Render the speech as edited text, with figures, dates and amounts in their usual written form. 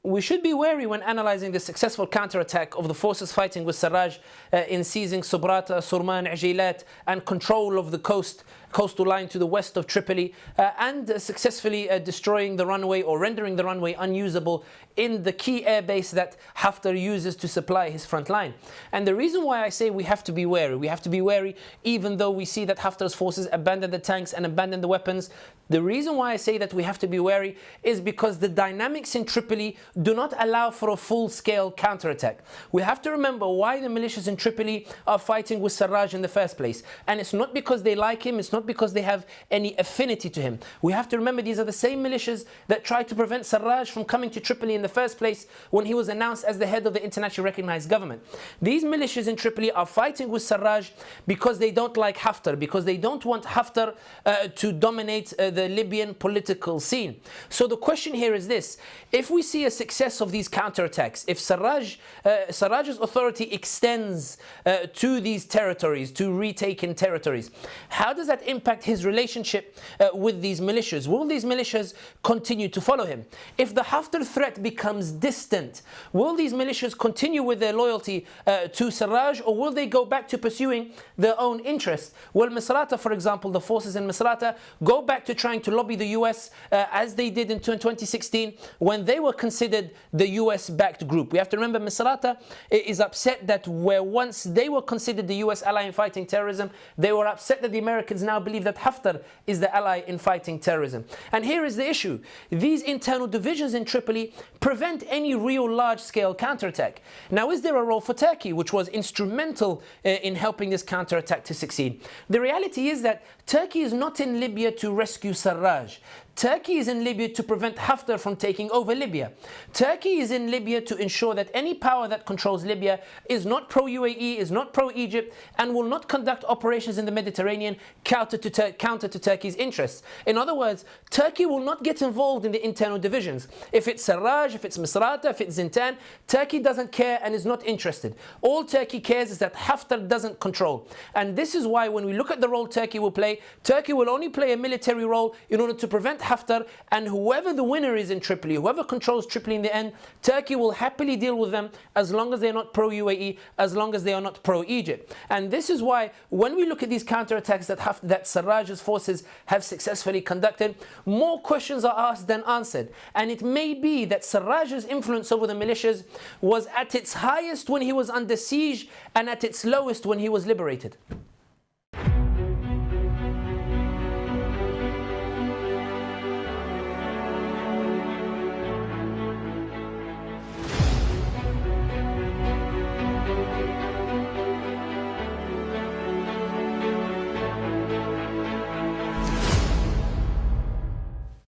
we should be wary when analysing the successful counterattack of the forces fighting with Serraj in seizing Sobrata, Surman, Ajilat and control of the coastal line to the west of Tripoli and successfully destroying the runway or rendering the runway unusable in the key air base that Haftar uses to supply his front line. And the reason why I say we have to be wary, even though we see that Haftar's forces abandon the tanks and abandon the weapons, the reason why I say that we have to be wary is because the dynamics in Tripoli do not allow for a full-scale counterattack. We have to remember why the militias in Tripoli are fighting with Serraj in the first place. And it's not because they like him, it's not because they have any affinity to him. We have to remember these are the same militias that tried to prevent Serraj from coming to Tripoli in the first place when he was announced as the head of the internationally recognized government. These militias in Tripoli are fighting with Serraj because they don't like Haftar, because they don't want Haftar to dominate the Libyan political scene. So the question here is this: if we see a success of these counterattacks, if Serraj's authority extends to these territories, to retaken territories, how does that impact his relationship with these militias? Will these militias continue to follow him? If the Haftar threat becomes distant, will these militias continue with their loyalty to Serraj, or will they go back to pursuing their own interests? Will Misrata, for example, the forces in Misrata, go back to trying to lobby the US as they did in 2016 when they were considered the US-backed group? We have to remember Misrata is upset that where once they were considered the US ally in fighting terrorism, they were upset that the Americans now believe that Haftar is the ally in fighting terrorism. And here is the issue: these internal divisions in Tripoli prevent any real large-scale counterattack. Now, is there a role for Turkey, which was instrumental in helping this counterattack to succeed? The reality is that Turkey is not in Libya to rescue Serraj. Turkey is in Libya to prevent Haftar from taking over Libya. Turkey is in Libya to ensure that any power that controls Libya is not pro-UAE, is not pro-Egypt, and will not conduct operations in the Mediterranean counter to Turkey's interests. In other words, Turkey will not get involved in the internal divisions. If it's Serraj, if it's Misrata, if it's Zintan, Turkey doesn't care and is not interested. All Turkey cares is that Haftar doesn't control. And this is why when we look at the role Turkey will play, Turkey will only play a military role in order to prevent Haftar, and whoever the winner is in Tripoli, whoever controls Tripoli in the end, Turkey will happily deal with them as long as they're not pro-UAE, as long as they are not pro-Egypt. And this is why when we look at these counterattacks that Serraj's forces have successfully conducted, more questions are asked than answered. And it may be that Serraj's influence over the militias was at its highest when he was under siege and at its lowest when he was liberated.